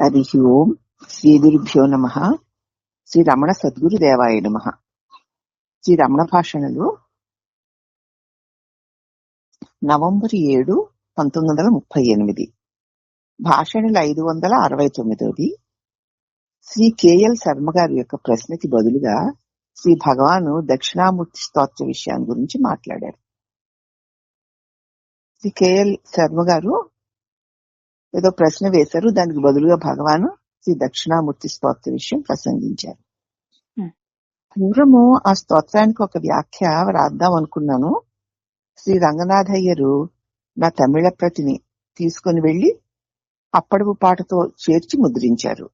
హరి ఓం. శ్రీ గురుభ్యో నమః. శ్రీ రమణ సద్గురుదేవాయ నమః. శ్రీ రమణ భాషణలు నవంబర్ 7, 1938. భాషణలు 569. శ్రీ కెఎల్ శర్మ గారి యొక్క ప్రశ్నకి బదులుగా శ్రీ భగవాను దక్షిణామూర్తి స్తోత్ర విషయాన్ని గురించి మాట్లాడారు. శ్రీ కెఎల్ శర్మ గారు ఏదో ప్రశ్న వేశారు, దానికి బదులుగా భగవాను శ్రీ దక్షిణామూర్తి స్తోత్ర విషయం ప్రసంగించారు. పూర్వము ఆ స్తోత్రానికి ఒక వ్యాఖ్య రాద్దాం అనుకున్నాను. శ్రీ రంగనాథయ్యరు నా తమిళ ప్రతిని తీసుకుని వెళ్లి అప్పడపు పాటతో చేర్చి ముద్రించారు.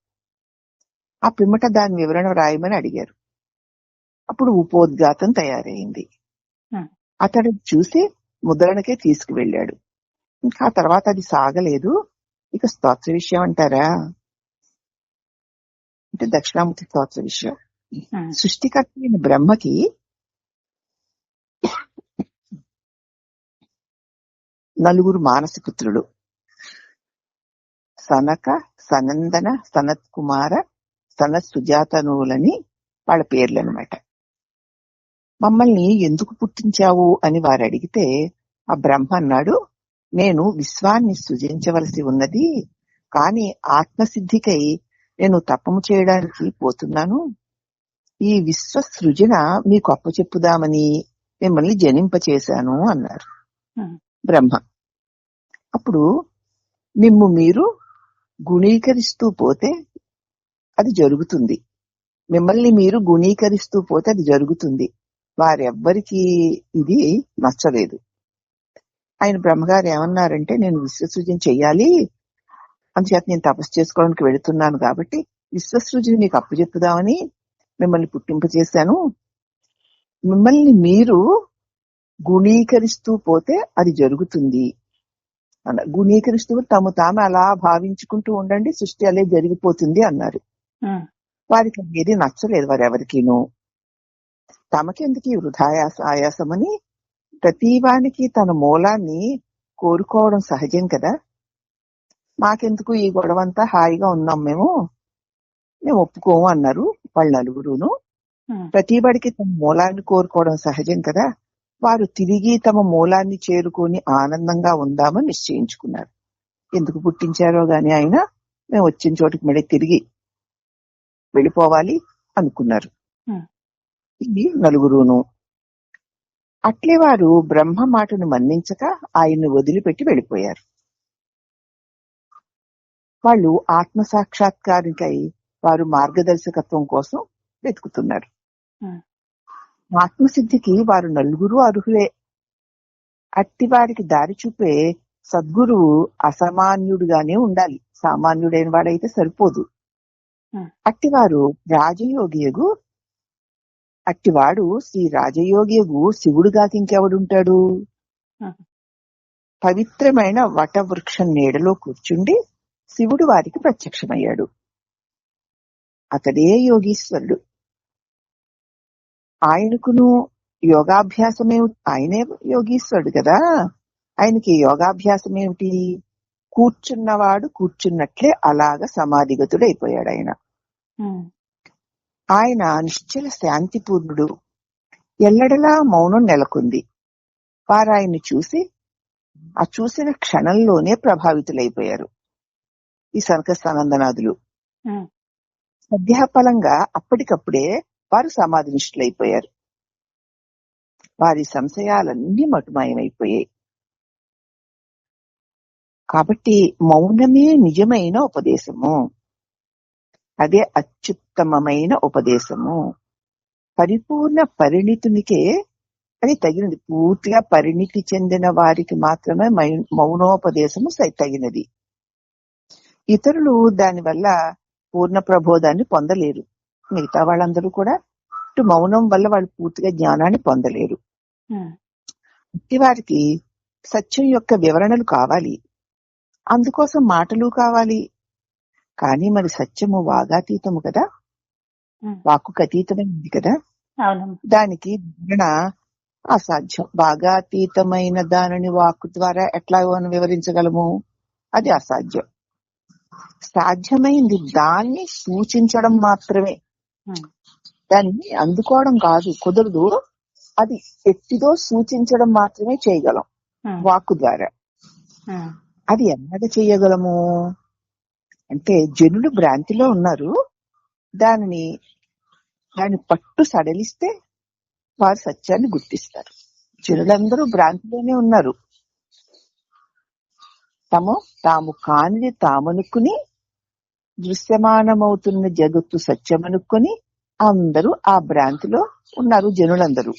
ఆ పిమ్మట దాని వివరణ రాయమని అడిగారు. అప్పుడు ఉపోద్ఘాతం తయారైంది. అతడు చూసి ముద్రణకే తీసుకువెళ్ళాడు. ఇంకా ఆ తర్వాత అది సాగలేదు. ఇక స్తోత్ర విషయం అంటారా అంటే దక్షిణామూర్తి స్తోత్ర విషయం. సృష్టికర్త అయిన బ్రహ్మకి నలుగురు మానసపుత్రులు: సనక, సనందన, సనత్ కుమార, సనత్ సుజాతనులని వాళ్ళ పేర్లు అనమాట. మమ్మల్ని ఎందుకు పుట్టించావు అని వారు అడిగితే ఆ బ్రహ్మ అన్నాడు, నేను విశ్వాన్ని సృజించవలసి ఉన్నది, కాని ఆత్మసిద్ధికై నేను తపము చేయడానికి పోతున్నాను. ఈ విశ్వ సృజన మీకు అప్పచెప్పుదామని మిమ్మల్ని జనింపచేశాను అన్నారు బ్రహ్మ. అప్పుడు మిమ్ము మీరు గుణీకరిస్తూ పోతే అది జరుగుతుంది. మిమ్మల్ని మీరు గుణీకరిస్తూ పోతే అది జరుగుతుంది. వారెవ్వరికి ఇది నచ్చలేదు. ఆయన బ్రహ్మగారు ఏమన్నారంటే, నేను విశ్వసృజన చెయ్యాలి, అందుచేత నేను తపస్సు చేసుకోవడానికి వెళుతున్నాను కాబట్టి విశ్వసృజన మీకు అప్పచెప్పుదామని మిమ్మల్ని పుట్టింపచేశాను. మిమ్మల్ని మీరు గుణీకరిస్తూ పోతే అది జరుగుతుంది అన్న. గుణీకరిస్తూ తాము అలా భావించుకుంటూ ఉండండి, సృష్టి అలే జరిగిపోతుంది అన్నారు. వారికి ఏది నచ్చలేదు, వారెవరికీను. తమకెందుకు ఈ ఆయాసమని ప్రతివానికి తన మూలాన్ని కోరుకోవడం సహజం కదా. మాకెందుకు ఈ గొడవంతా, హాయిగా ఉన్నాం మేము ఒప్పుకోము అన్నారు వాళ్ళు నలుగురును. ప్రతివాడికి తమ మూలాన్ని కోరుకోవడం సహజం కదా. వారు తిరిగి తమ మూలాన్ని చేరుకొని ఆనందంగా ఉందామని నిశ్చయించుకున్నారు. ఎందుకు పుట్టించారో గాని ఆయన మేము వచ్చిన చోటికి మళ్ళీ తిరిగి వెళ్ళిపోవాలి అనుకున్నారు ఇది నలుగురును. అట్లే వారు బ్రహ్మ మాటను మన్నించక ఆయన్ని వదిలిపెట్టి వెళ్ళిపోయారు. వాళ్ళు ఆత్మ సాక్షాత్కారికై వారు మార్గదర్శకత్వం కోసం వెతుకుతున్నారు. ఆత్మసిద్ధికి వారు నలుగురు అర్హులే. అట్టి వారికి దారి చూపే సద్గురువు అసామాన్యుడుగానే ఉండాలి, సామాన్యుడైన వాడైతే సరిపోదు. అట్టివారు రాజయోగియగు అట్టివాడు శ్రీ రాజయోగియగు శివుడుగాక ఇంకెవడుంటాడు? పవిత్రమైన వటవృక్షం నీడలో కూర్చుండి శివుడు వారికి ప్రత్యక్షమయ్యాడు. అతడే యోగీశ్వరుడు. ఆయనకును యోగాభ్యాసమేమిటి? ఆయనే యోగీశ్వరుడు కదా. ఆయనకి యోగాభ్యాసం ఏమిటి? కూర్చున్నవాడు కూర్చున్నట్లే అలాగ సమాధిగతుడైపోయాడు ఆయన. ఆయన నిశ్చల శాంతిపూర్ణుడు. ఎల్లడలా మౌనం నెలకొంది. వారు ఆయన్ని చూసి ఆ చూసిన క్షణంలోనే ప్రభావితులైపోయారు ఈ సనక సనందనాథులు. సద్యాఫలంగా అప్పటికప్పుడే వారు సమాధినిష్ఠులైపోయారు. వారి సంశయాలన్నీ మటుమాయమైపోయాయి. కాబట్టి మౌనమే నిజమైన ఉపదేశము, అదే అత్యుత్తమమైన ఉపదేశము. పరిపూర్ణ పరిణితునికే అది తగినది. పూర్తిగా పరిణితి చెందిన వారికి మాత్రమే మౌనోపదేశము తగినది. ఇతరులు దానివల్ల పూర్ణ ప్రబోధాన్ని పొందలేరు. మిగతా వాళ్ళందరూ కూడా ఇటు మౌనం వల్ల వాళ్ళు పూర్తిగా జ్ఞానాన్ని పొందలేరు. ఇట్టి వారికి సత్యం యొక్క వివరణలు కావాలి, అందుకోసం మాటలు కావాలి. కానీ మరి సత్యము వాగాతీతము కదా, వాక్కుకు అతీతమైనది కదా. దానికి వివరణ అసాధ్యం. వాగాతీతమైన దానిని వాక్కు ద్వారా ఎట్లా వివరించగలము? అది అసాధ్యం. సాధ్యమైంది దాన్ని సూచించడం మాత్రమే, దాన్ని అందుకోవడం కాదు, కుదరదు. అది ఎట్టిదో సూచించడం మాత్రమే చేయగలం వాక్కు ద్వారా. అది ఎలాగ చేయగలము అంటే, జనులు భ్రాంతిలో ఉన్నారు, దాని పట్టు సడలిస్తే వారు సత్యాన్ని గుర్తిస్తారు. జనులందరూ భ్రాంతిలోనే ఉన్నారు. తాము కానిది తామనుకుని దృశ్యమానమవుతున్న జగత్తు సత్యమనుకొని అందరూ ఆ భ్రాంతిలో ఉన్నారు జనులందరూ.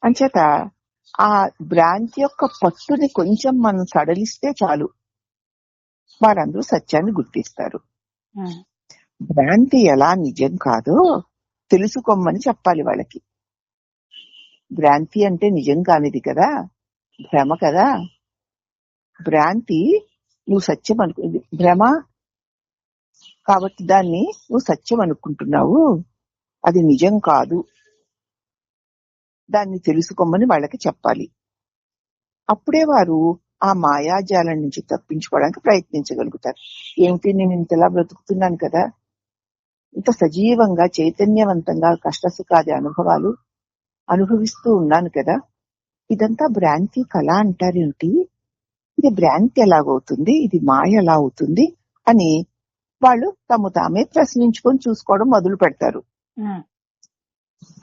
అంచేత ఆ భ్రాంతి యొక్క పట్టుని కొంచెం మనం సడలిస్తే చాలు, వారందరూ సత్యాన్ని గుర్తిస్తారు. భ్రాంతి ఎలా నిజం కాదో తెలుసుకోమని చెప్పాలి వాళ్ళకి. భ్రాంతి అంటే నిజం కానిది కదా, భ్రమ కదా. భ్రాంతి నువ్వు సత్యం అనుకుంది, భ్రమ కాబట్టి దాన్ని నువ్వు సత్యం అనుకుంటున్నావు, అది నిజం కాదు, దాన్ని తెలుసుకోమని వాళ్ళకి చెప్పాలి. అప్పుడే వారు ఆ మాయాజాలం నుంచి తప్పించుకోవడానికి ప్రయత్నించగలుగుతారు. ఏమిటి, నేను ఇంతలా బ్రతుకుతున్నాను కదా, ఇంత సజీవంగా చైతన్యవంతంగా కష్టసుఖాది అనుభవాలు అనుభవిస్తూ ఉన్నాను కదా, ఇదంతా భ్రాంతి కళ అంటారేమిటి, ఇది భ్రాంతి ఎలాగవుతుంది, ఇది మాయ ఎలా అవుతుంది అని వాళ్ళు తామే ప్రశ్నించుకొని చూసుకోవడం మొదలు పెడతారు.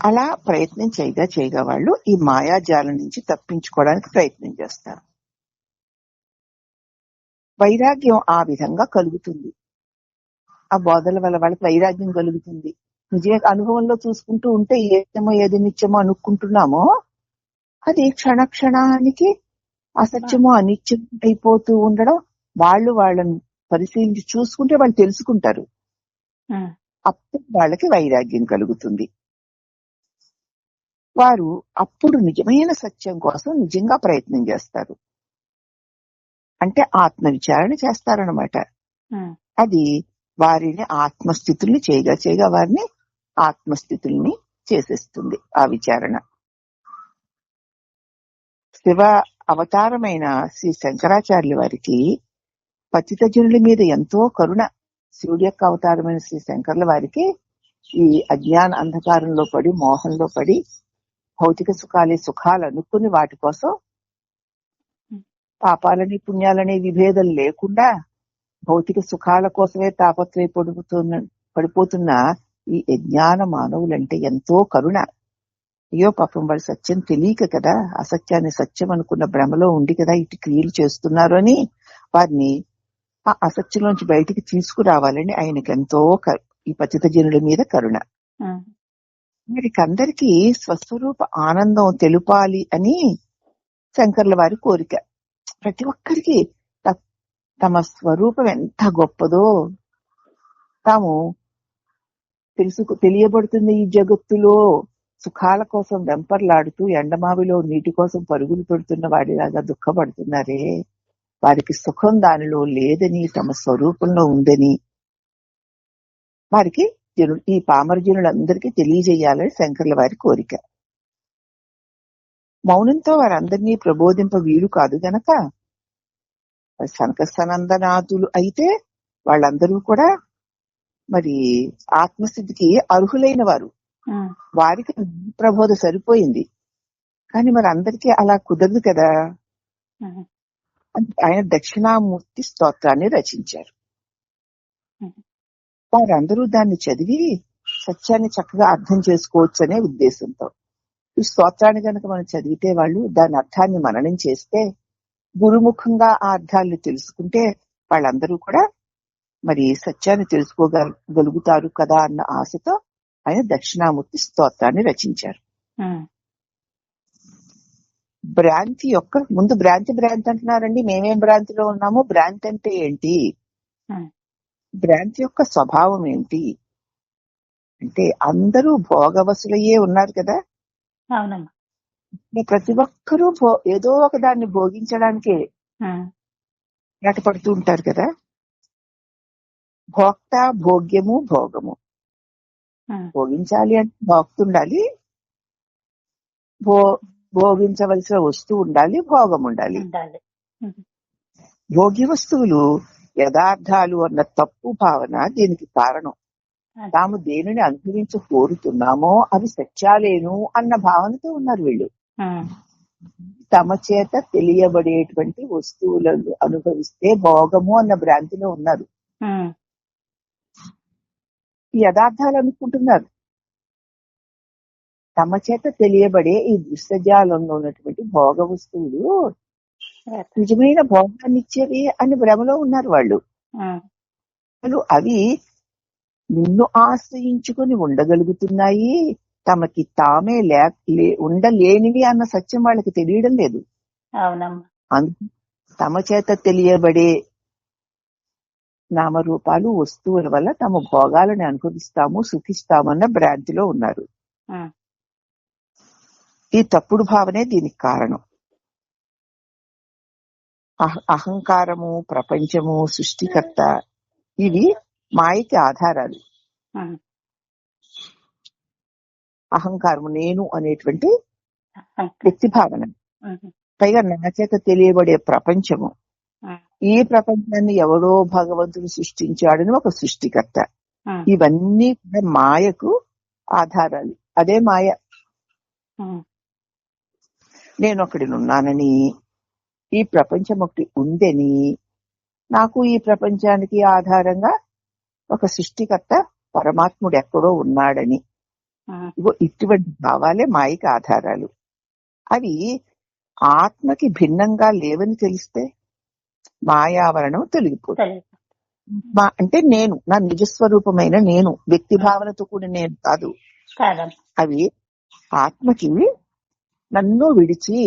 అలా ప్రయత్నం చేయగా వాళ్ళు ఈ మాయాజాలం నుంచి తప్పించుకోవడానికి ప్రయత్నం చేస్తారు. వైరాగ్యం ఆ విధంగా కలుగుతుంది. ఆ బోధల వల్ల వాళ్ళకి వైరాగ్యం కలుగుతుంది. నిజ అనుభవంలో చూసుకుంటూ ఉంటే ఏదేమో ఏది నిత్యమో అనుకుంటున్నామో అది క్షణానికి అసత్యమో అనిత్యం అయిపోతూ ఉండడం, వాళ్ళని పరిశీలించి చూసుకుంటే వాళ్ళు తెలుసుకుంటారు. అప్పుడు వాళ్ళకి వైరాగ్యం కలుగుతుంది. వారు అప్పుడు నిజమైన సత్యం కోసం నిజంగా ప్రయత్నం చేస్తారు. అంటే ఆత్మ విచారణ చేస్తారనమాట. అది వారిని ఆత్మస్థితుల్ని చేయగా వారిని ఆత్మస్థితుల్ని చేసేస్తుంది ఆ విచారణ. శివ అవతారమైన శ్రీ శంకరాచార్యుల వారికి పతిత జనుల మీద ఎంతో కరుణ. శివుడి యొక్క అవతారమైన శ్రీ శంకర్ల వారికి ఈ అజ్ఞాన అంధకారంలో పడి మోహంలో పడి భౌతిక సుఖాలు అనుకుని వాటి కోసం పాపాలని పుణ్యాలనే విభేదం లేకుండా భౌతిక సుఖాల కోసమే పడిపోతున్న ఈ అజ్ఞాన మానవులంటే ఎంతో కరుణ. అయ్యో పాపం వాళ్ళు సత్యం తెలియక కదా, అసత్యాన్ని సత్యం అనుకున్న భ్రమలో ఉండి కదా ఇటు క్రియలు చేస్తున్నారు అని వారిని ఆ అసత్యంలోంచి బయటికి తీసుకురావాలని ఆయనకి ఎంతో ఈ పతిత జనుల మీద కరుణ. వీరికందరికీ స్వస్వరూప ఆనందం తెలుపాలి అని శంకర్ల వారి కోరిక. ప్రతి ఒక్కరికి తమ స్వరూపం ఎంత గొప్పదో తాము తెలియబడుతుంది. ఈ జగత్తులో సుఖాల కోసం వెంపర్లాడుతూ ఎండమావిలో నీటి కోసం పరుగులు పెడుతున్న వాడిలాగా దుఃఖపడుతున్నారే, వారికి సుఖం దానిలో లేదని, తమ స్వరూపంలో ఉందని వారికి ఈ పామర జనులందరికీ తెలియజేయాలని శంకర్ల వారి కోరిక. మౌనంతో వారందరినీ ప్రబోధింప వీలు కాదు గనక సనకసనందనాథులు అయితే వాళ్ళందరూ కూడా మరి ఆత్మస్థితికి అర్హులైన వారు, వారికి ప్రబోధ సరిపోయింది. కానీ మరి అందరికీ అలా కుదరదు కదా. ఆయన దక్షిణామూర్తి స్తోత్రాన్ని రచించారు. వారందరూ దాన్ని చదివి సత్యాన్ని చక్కగా అర్థం చేసుకోవచ్చు అనే ఉద్దేశంతో ఈ స్తోత్రాన్ని కనుక మనం చదివితే వాళ్ళు దాని అర్థాన్ని మననం చేస్తే గురుముఖంగా ఆ అర్థాలను తెలుసుకుంటే వాళ్ళందరూ కూడా మరి సత్యాన్ని తెలుసుకోగలుగుతారు కదా అన్న ఆశతో ఆయన దక్షిణామూర్తి స్తోత్రాన్ని రచించారు. భ్రాంతి యొక్క ముందు భ్రాంతి అంటున్నారండి. మేమేం భ్రాంతిలో ఉన్నామో, భ్రాంతి అంటే ఏంటి, భ్రాంతి యొక్క స్వభావం ఏంటి అంటే అందరూ భోగవశులయ్యే ఉన్నారు కదా. ప్రతి ఒక్కరూ ఏదో ఒక దాన్ని భోగించడానికే పడుతూ ఉంటారు కదా. భోక్త, భోగ్యము, భోగము. భోగించాలి అంటే భోక్త ఉండాలి, భోగించవలసిన వస్తువు ఉండాలి, భోగం ఉండాలి. భోగ్య వస్తువులు యథార్థాలు అన్న తప్పు భావన దీనికి కారణం. తాము దేనిని అనుభవించ కోరుతున్నామో అవి సత్యాలేను అన్న భావనతో ఉన్నారు వీళ్ళు. తమ చేత తెలియబడేటువంటి వస్తువులను అనుభవిస్తే భోగము అన్న భ్రాంతిలో ఉన్నారు. ఈ యథార్థాలు అనుకుంటున్నారు. తమ చేత తెలియబడే ఈ దృశ్యజాలంలో ఉన్నటువంటి భోగ వస్తువులు నిజమైన భోగాన్ని ఇచ్చేవి అని భ్రమలో ఉన్నారు వాళ్ళు. అవి నిన్ను ఆశ్రయించుకుని ఉండగలుగుతున్నాయి, తమకి తామే ఉండలేనివి అన్న సత్యం వాళ్ళకి తెలియడం లేదు. తమ చేత తెలియబడే నామరూపాలు వస్తువుల వల్ల తమ భోగాలను అనుభవిస్తాము, సుఖిస్తామన్న భ్రాంతిలో ఉన్నారు. ఈ తప్పుడు భావనే దీనికి కారణం. అహంకారము, ప్రపంచము, సృష్టికర్త ఇవి మాయకి ఆధారాలు. అహంకారము నేను అనేటువంటి వ్యక్తి భావన, పైగా నా చేత తెలియబడే ప్రపంచము, ఈ ప్రపంచాన్ని ఎవడో భగవంతుడు సృష్టించాడని ఒక సృష్టికర్త, ఇవన్నీ కూడా మాయకు ఆధారాలు. అదే మాయ. నేను ఒకడినున్నానని, ఈ ప్రపంచం ఒకటి ఉందని, నాకు ఈ ప్రపంచానికి ఆధారంగా ఒక సృష్టికర్త పరమాత్ముడు ఎక్కడో ఉన్నాడని, ఇగో ఇటువంటి భావాలే మాయకి ఆధారాలు. అవి ఆత్మకి భిన్నంగా లేవని తెలిస్తే మాయావరణం తొలగిపోతుంది. అంటే నేను, నా నిజస్వరూపమైన నేను, వ్యక్తి భావనతో కూడా నేను కాదు. అవి ఆత్మకి నన్ను విడిచి,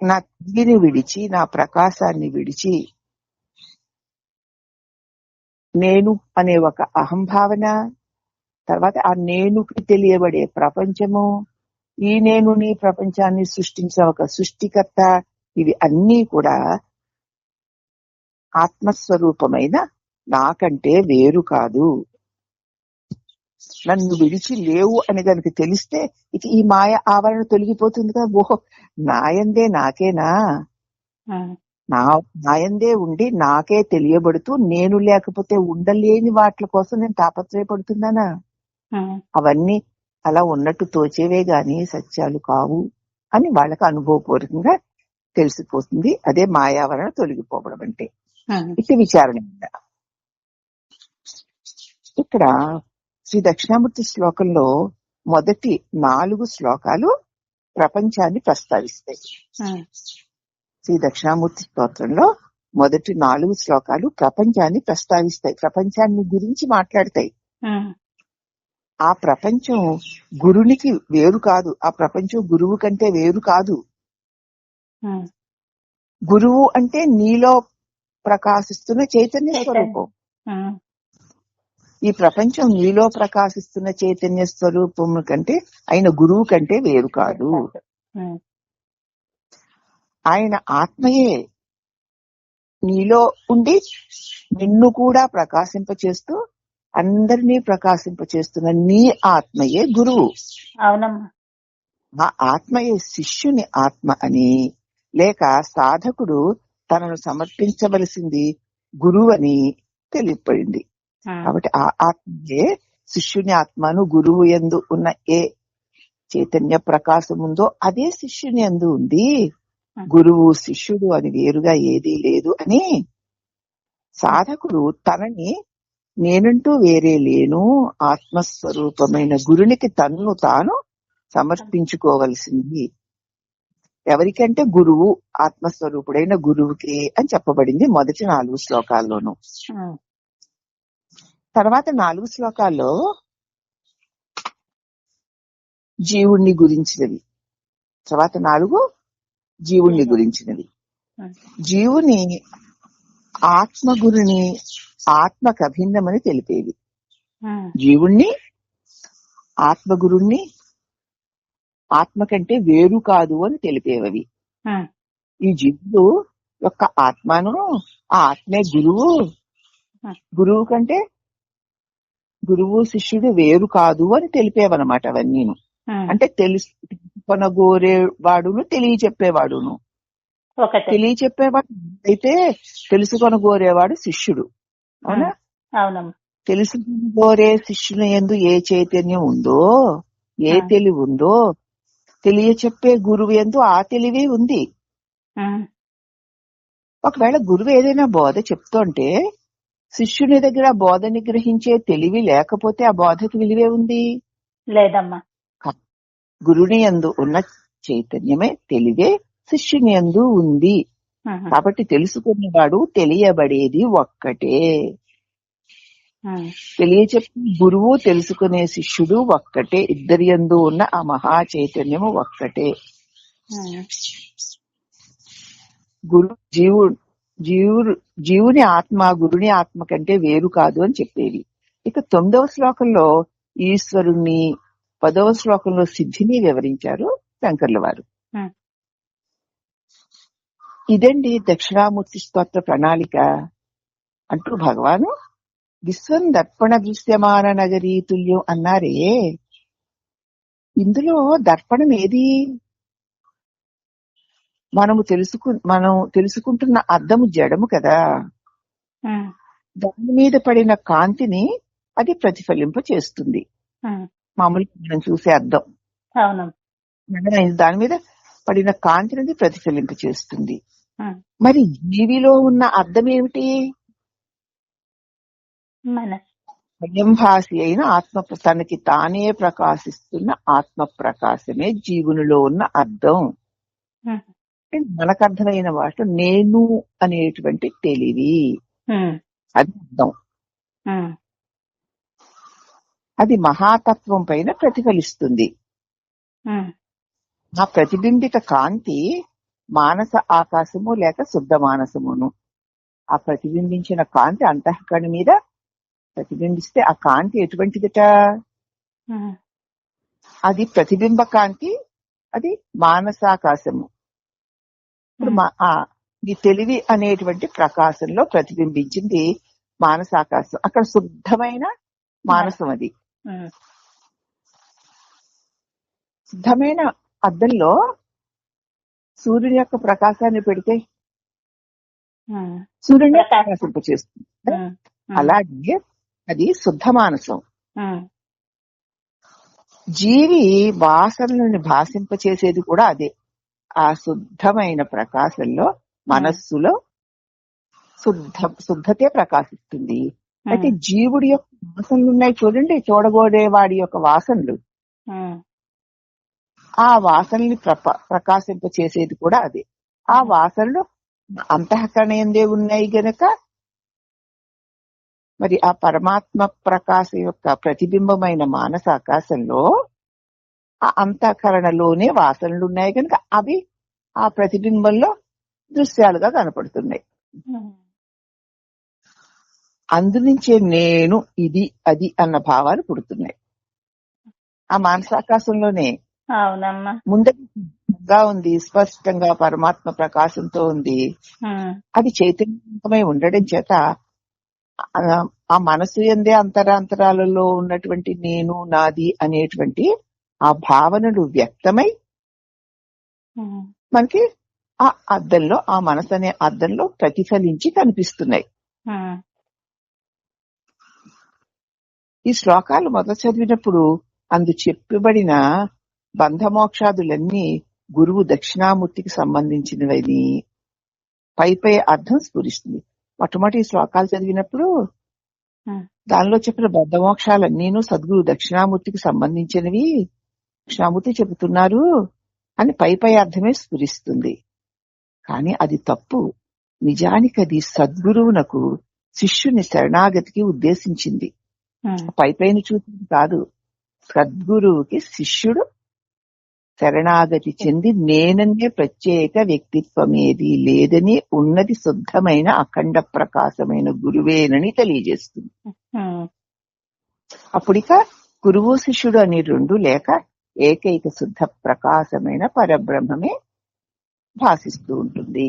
నా తీరిని విడిచి, నా ప్రకాశాన్ని విడిచి, నేను అనే ఒక అహంభావన, తర్వాత ఆ నేనుకి తెలియబడే ప్రపంచము, ఈ నేను నీ ప్రపంచాన్ని సృష్టించిన ఒక సృష్టికర్త, ఇవి అన్నీ కూడా ఆత్మస్వరూపమైన నాకంటే వేరు కాదు. నన్ను విడిచి లేవు అని కనుక తెలిస్తే ఇక ఈ మాయ ఆవరణ తొలగిపోతుంది కదా. ఓహో, నాయందే నాకేనా, నాయందే ఉండి నాకే తెలియబడుతూ నేను లేకపోతే ఉండలేని వాటి కోసం నేను తాపత్రయపడుతున్నానా? అవన్నీ అలా ఉన్నట్టు తోచేవే గాని సత్యాలు కావు అని వాళ్ళకి అనుభవపూర్వకంగా తెలిసిపోతుంది. అదే మాయావరణ తొలగిపోవడం అంటే. ఇది విచారణ. ఇక్కడ శ్రీ దక్షిణామూర్తి శ్లోకంలో మొదటి 4 శ్లోకాలు ప్రపంచాన్ని ప్రస్తావిస్తాయి. శ్రీ దక్షిణామూర్తి స్తోత్రంలో మొదటి 4 శ్లోకాలు ప్రపంచాన్ని ప్రస్తావిస్తాయి, ప్రపంచాన్ని గురించి మాట్లాడతాయి. ఆ ప్రపంచం గురునికి వేరు కాదు, ఆ ప్రపంచం గురువు కంటే వేరు కాదు. గురువు అంటే నీలో ప్రకాశిస్తున్న చైతన్య స్వరూపం. ఈ ప్రపంచం నీలో ప్రకాశిస్తున్న చైతన్య స్వరూపం కంటే ఆయన గురువు కంటే వేరు కాదు. ఆయన ఆత్మయే నీలో ఉండి నిన్ను కూడా ప్రకాశింపచేస్తూ అందరినీ ప్రకాశింపచేస్తున్న నీ ఆత్మయే గురువు. అవునమ్మా. ఆ ఆత్మయే శిష్యుని ఆత్మ అని, లేక సాధకుడు తనను సమర్పించవలసింది గురువు అని తెలియపడింది. కాబట్టి ఆ ఆత్మయే శిష్యుని ఆత్మను గురువు యందు ఉన్న ఏ చైతన్య ప్రకాశం ఉందో అదే శిష్యుని యందు ఉంది. గురువు శిష్యుడు అని వేరుగా ఏదీ లేదు అని సాధకుడు తనని నేనంటూ వేరే లేను, ఆత్మస్వరూపమైన గురునికి తన్ను తాను సమర్పించుకోవలసింది. ఎవరికంటే గురువు, ఆత్మస్వరూపుడైన గురువుకి అని చెప్పబడింది మొదటి 4 శ్లోకాల్లోనూ. తర్వాత 4 శ్లోకాల్లో జీవుణ్ణి గురించినవి, తర్వాత 4 జీవుణ్ణి గురించినవి. జీవుని ఆత్మగురుని ఆత్మకు అభిన్నమని తెలిపేవి. జీవుణ్ణి ఆత్మగురుణ్ణి ఆత్మ కంటే వేరు కాదు అని తెలిపేవవి. ఈ జీవుడు యొక్క ఆత్మను, ఆ ఆత్మే గురువు, గురువు కంటే గురువు శిష్యుడు వేరు కాదు అని తెలిపేవన్నమాట అవన్నీను. అంటే తెలుసుకొనగోరేవాడును తెలియచెప్పేవాడును. ఒకటే. తెలియచెప్పేవాడు అయితే తెలుసుకొనగోరేవాడు శిష్యుడు. అవునా? అవునమ్మా. తెలుసుకొనగోరే శిష్యుని యందు ఏ చైతన్యం ఉందో, ఏ తెలివి ఉందో, తెలియచెప్పే గురువు యందు ఆ తెలివి ఉంది. ఒకవేళ గురువు ఏదైనా బోధ చెప్తుంటే శిష్యుని దగ్గర ఆ బోధని గ్రహించే తెలివి లేకపోతే ఆ బోధకి విలువే ఉంది? లేదమ్మా. గురుని యందు ఉన్న చైతన్యమే, తెలివే శిష్యుని యందు ఉంది. కాబట్టి తెలుసుకునేవాడు, తెలియబడేది ఒక్కటే. తెలియచెప్పే గురువు, తెలుసుకునే శిష్యుడు ఒక్కటే. ఇద్దరి యందు ఉన్న ఆ మహా చైతన్యము ఒక్కటే. జీవుని ఆత్మ గురుని ఆత్మ కంటే వేరు కాదు అని చెప్పేది. ఇక 9వ శ్లోకంలో ఈశ్వరుణ్ణి, 10వ శ్లోకంలో సిద్ధిని వివరించారు శంకర్ల వారు. ఇదండి దక్షిణామూర్తి స్తోత్ర ప్రణాళిక అంటూ భగవాను విశ్వం దర్పణ దృశ్యమాన నగరీ తుల్యం అన్నారే. ఇందులో దర్పణం ఏది? మనం తెలుసుకుంటున్న అద్దము జడము కదా, దాని మీద పడిన కాంతిని అది ప్రతిఫలింప చేస్తుంది. మామూలుగా మనం చూసే అద్దం దాని మీద పడిన కాంతిని ప్రతిఫలింప చేస్తుంది. మరి జీవిలో ఉన్న అద్దం ఏమిటి? స్వయంభాసి అయిన ఆత్మ, తనకి తానే ప్రకాశిస్తున్న ఆత్మ ప్రకాశమే జీవునిలో ఉన్న అద్దం. మనకు అర్థమైన వాటి నేను అనేటువంటి తెలివి, అది అర్థం. అది మహాతత్వం పైన ప్రతిఫలిస్తుంది. ఆ ప్రతిబింబిత కాంతి మానస ఆకాశము లేక శుద్ధ మానసమును. ఆ ప్రతిబింబించిన కాంతి అంతఃకరణ మీద ప్రతిబింబిస్తే ఆ కాంతి ఎటువంటిదట? అది ప్రతిబింబ కాంతి, అది మానసాకాశము. ఇప్పుడు ఈ తెలివి అనేటువంటి ప్రకాశంలో ప్రతిబింబించింది మానసాకాశం. అక్కడ శుద్ధమైన మానసం. అది శుద్ధమైన అద్దంలో సూర్యుని యొక్క ప్రకాశాన్ని పెడితే సూర్యుని ప్రకాశింపచేస్తుంది. అలాగే అది శుద్ధ మానసం. జీవి వాసనలను భాషింపచేసేది కూడా అదే. ఆ శుద్ధమైన ప్రకాశంలో మనస్సులో శుద్ధతే ప్రకాశిస్తుంది. అయితే జీవుడి యొక్క వాసనలు ఉన్నాయి చూడండి, చూడబోడే వాడి యొక్క వాసనలు, ఆ వాసనల్ని ప్రకాశింప చేసేది కూడా అదే. ఆ వాసనలు అంతఃకరణ ఎందే ఉన్నాయి గనక మరి ఆ పరమాత్మ ప్రకాశ యొక్క ప్రతిబింబమైన మానస ఆకాశంలో ఆ అంతఃకరణలోనే వాసనలు ఉన్నాయి కనుక అవి ఆ ప్రతిబింబంలో దృశ్యాలుగా కనపడుతున్నాయి. అందునుంచే నేను, ఇది, అది అన్న భావాలు పుడుతున్నాయి. ఆ మానసాకాశంలోనే ముందుగా ఉంది, స్పష్టంగా పరమాత్మ ప్రకాశంతో ఉంది. అది చైతన్యమై ఉండడం చేత ఆ మనసు ఎందే అంతరాంతరాలలో ఉన్నటువంటి నేను, నాది అనేటువంటి ఆ భావనలు వ్యక్తమై మనకి ఆ అద్దంలో, ఆ మనసు అనే అద్దంలో ప్రతిఫలించి కనిపిస్తున్నాయి. ఈ శ్లోకాలు మొదలు చదివినప్పుడు అందు చెప్పబడిన బంధమోక్షాదులన్నీ గురువు దక్షిణామూర్తికి సంబంధించినవని పై అర్థం స్ఫురిస్తుంది. మొట్టమొదటి శ్లోకాలు చదివినప్పుడు దానిలో చెప్పిన బంధమోక్షాలన్నీను సద్గురు దక్షిణామూర్తికి సంబంధించినవి, దక్షిణామూర్తి చెబుతున్నారు అని పై అర్థమే స్ఫురిస్తుంది. కానీ అది తప్పు. నిజానికి అది సద్గురువునకు శిష్యుని శరణాగతికి ఉద్దేశించింది. పైన చూసింది కాదు. సద్గురువుకి శిష్యుడు శరణాగతి చెంది నేననే ప్రత్యేక వ్యక్తిత్వమేది లేదని, ఉన్నది శుద్ధమైన అఖండ ప్రకాశమైన గురువేనని తెలియజేస్తుంది. అప్పుడిక గురువు శిష్యుడు అని రెండు లేక ఏకైక శుద్ధ ప్రకాశమైన పరబ్రహ్మమే భాషిస్తూ ఉంటుంది.